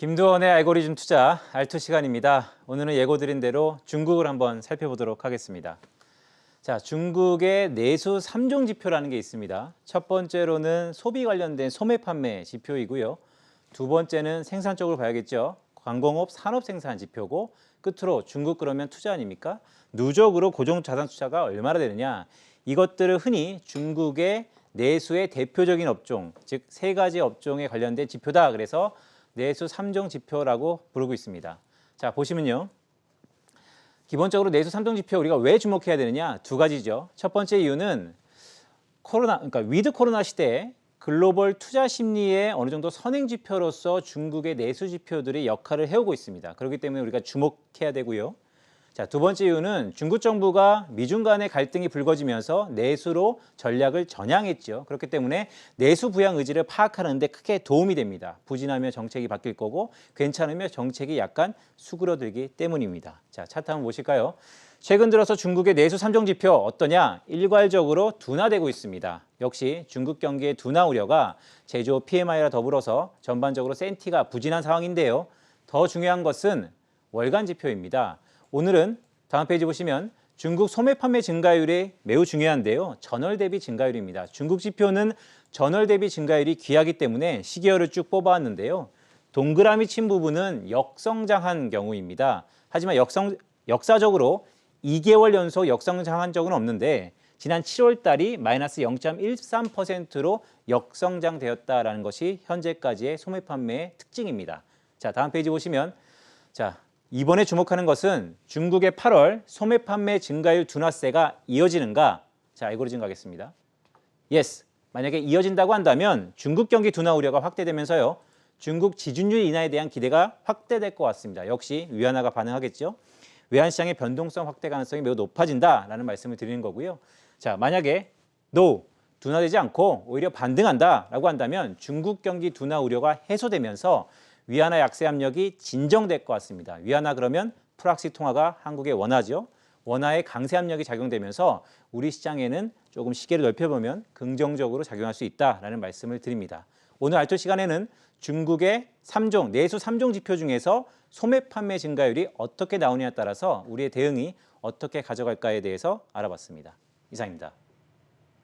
김두원의 알고리즘 투자 알투 시간입니다. 오늘은 예고 드린 대로 중국을 한번 살펴보도록 하겠습니다. 자, 중국의 내수 3종 지표라는 게 있습니다. 첫 번째로는 소비 관련된 소매 판매 지표이고요. 두 번째는 생산 쪽으로 봐야겠죠. 광공업 산업 생산 지표고 끝으로 중국 그러면 투자 아닙니까? 누적으로 고정 자산 투자가 얼마나 되느냐. 이것들을 흔히 중국의 내수의 대표적인 업종, 즉 세 가지 업종에 관련된 지표다. 그래서 내수 3종 지표라고 부르고 있습니다. 자, 보시면요. 기본적으로 내수 3종 지표 우리가 왜 주목해야 되느냐? 두 가지죠. 첫 번째 이유는 그러니까 위드 코로나 시대에 글로벌 투자 심리의 어느 정도 선행 지표로서 중국의 내수 지표들이 역할을 해오고 있습니다. 그렇기 때문에 우리가 주목해야 되고요. 자, 두 번째 이유는 중국 정부가 미중 간의 갈등이 불거지면서 내수로 전략을 전향했죠. 그렇기 때문에 내수 부양 의지를 파악하는 데 크게 도움이 됩니다. 부진하면 정책이 바뀔 거고 괜찮으면 정책이 약간 수그러들기 때문입니다. 자, 차트 한번 보실까요? 최근 들어서 중국의 내수 3종 지표 어떠냐? 일괄적으로 둔화되고 있습니다. 역시 중국 경기의 둔화 우려가 제조 PMI와 더불어서 전반적으로 센티가 부진한 상황인데요. 더 중요한 것은 월간 지표입니다. 오늘은 다음 페이지 보시면 중국 소매 판매 증가율이 매우 중요한데요. 전월 대비 증가율입니다. 중국 지표는 전월 대비 증가율이 귀하기 때문에 시계열을 쭉 뽑아왔는데요. 동그라미 친 부분은 역성장한 경우입니다. 하지만 역사적으로 2개월 연속 역성장한 적은 없는데 지난 7월 달이 마이너스 0.13%로 역성장되었다라는 것이 현재까지의 소매 판매의 특징입니다. 자, 다음 페이지 보시면 이번에 주목하는 것은 중국의 8월 소매 판매 증가율 둔화세가 이어지는가? 자, 알고리즘 가겠습니다. Yes. 만약에 이어진다고 한다면 중국 경기 둔화 우려가 확대되면서요. 중국 지준율 인하에 대한 기대가 확대될 것 같습니다. 역시 위안화가 반응하겠죠. 외환시장의 변동성 확대 가능성이 매우 높아진다라는 말씀을 드리는 거고요. 자, 만약에 No, 둔화되지 않고 오히려 반등한다라고 한다면 중국 경기 둔화 우려가 해소되면서 위안화 약세 압력이 진정될 것 같습니다. 위안화 그러면 프락시 통화가 한국의 원화죠. 원화의 강세 압력이 작용되면서 우리 시장에는 조금 시계를 넓혀보면 긍정적으로 작용할 수 있다라는 말씀을 드립니다. 오늘 알토 시간에는 중국의 내수 3종 지표 중에서 소매 판매 증가율이 어떻게 나오느냐에 따라서 우리의 대응이 어떻게 가져갈까에 대해서 알아봤습니다. 이상입니다.